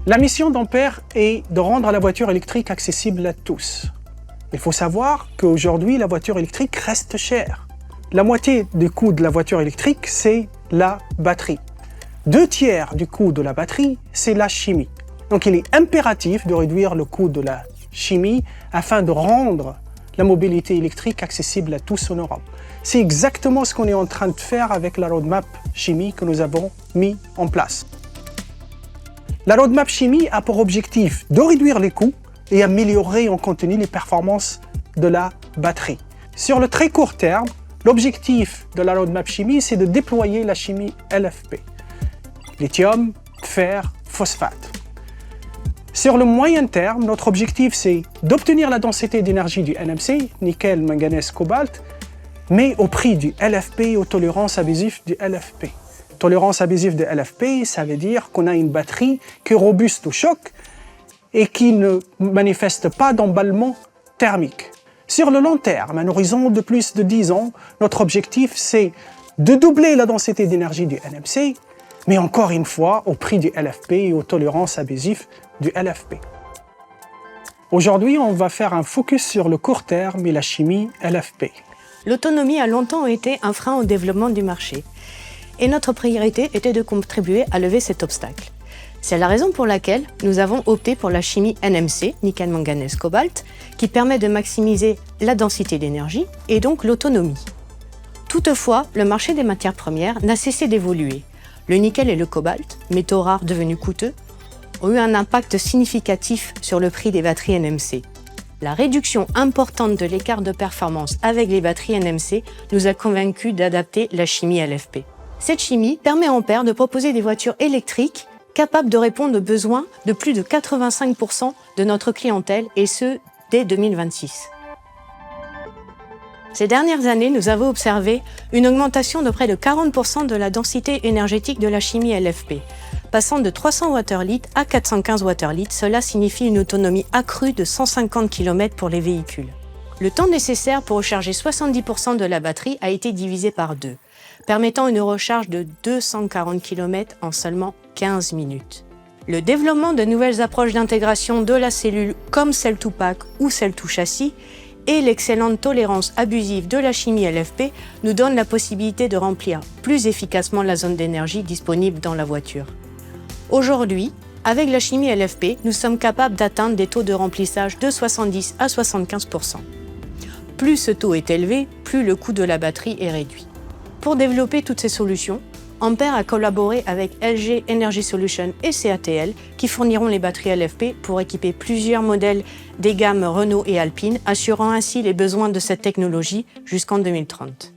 La mission d'Ampère est de rendre la voiture électrique accessible à tous. Il faut savoir qu'aujourd'hui, la voiture électrique reste chère. La moitié du coût de la voiture électrique, c'est la batterie. 2/3 du coût de la batterie, c'est la chimie. Donc il est impératif de réduire le coût de la chimie afin de rendre la mobilité électrique accessible à tous en Europe. C'est exactement ce qu'on est en train de faire avec la roadmap chimie que nous avons mis en place. La roadmap chimie a pour objectif de réduire les coûts et améliorer en continu les performances de la batterie. Sur le très court terme, l'objectif de la roadmap chimie, c'est de déployer la chimie LFP. Lithium, fer, phosphate. Sur le moyen terme, notre objectif, c'est d'obtenir la densité d'énergie du NMC, nickel, manganèse, cobalt, mais au prix du LFP, aux tolérances abusives du LFP. Tolérance abusive de LFP, ça veut dire qu'on a une batterie qui est robuste au choc et qui ne manifeste pas d'emballement thermique. Sur le long terme, à un horizon de plus de 10 ans, notre objectif, c'est de doubler la densité d'énergie du NMC, mais encore une fois, au prix du LFP et aux tolérances abusives du LFP. Aujourd'hui, on va faire un focus sur le court terme et la chimie LFP. L'autonomie a longtemps été un frein au développement du marché. Et notre priorité était de contribuer à lever cet obstacle. C'est la raison pour laquelle nous avons opté pour la chimie NMC, nickel, manganèse, cobalt, qui permet de maximiser la densité d'énergie et donc l'autonomie. Toutefois, le marché des matières premières n'a cessé d'évoluer. Le nickel et le cobalt, métaux rares devenus coûteux, ont eu un impact significatif sur le prix des batteries NMC. La réduction importante de l'écart de performance avec les batteries NMC nous a convaincus d'adapter la chimie LFP. Cette chimie permet à Ampère de proposer des voitures électriques capables de répondre aux besoins de plus de 85% de notre clientèle, et ce, dès 2026. Ces dernières années, nous avons observé une augmentation de près de 40% de la densité énergétique de la chimie LFP. Passant de 300 Wh à 415 Wh, cela signifie une autonomie accrue de 150 km pour les véhicules. Le temps nécessaire pour recharger 70% de la batterie a été divisé par 2, permettant une recharge de 240 km en seulement 15 minutes. Le développement de nouvelles approches d'intégration de la cellule comme Cell-to-Pack ou Cell-to-Châssis et l'excellente tolérance abusive de la chimie LFP nous donnent la possibilité de remplir plus efficacement la zone d'énergie disponible dans la voiture. Aujourd'hui, avec la chimie LFP, nous sommes capables d'atteindre des taux de remplissage de 70 à 75%. Plus ce taux est élevé, plus le coût de la batterie est réduit. Pour développer toutes ces solutions, Ampère a collaboré avec LG Energy Solutions et CATL qui fourniront les batteries LFP pour équiper plusieurs modèles des gammes Renault et Alpine, assurant ainsi les besoins de cette technologie jusqu'en 2030.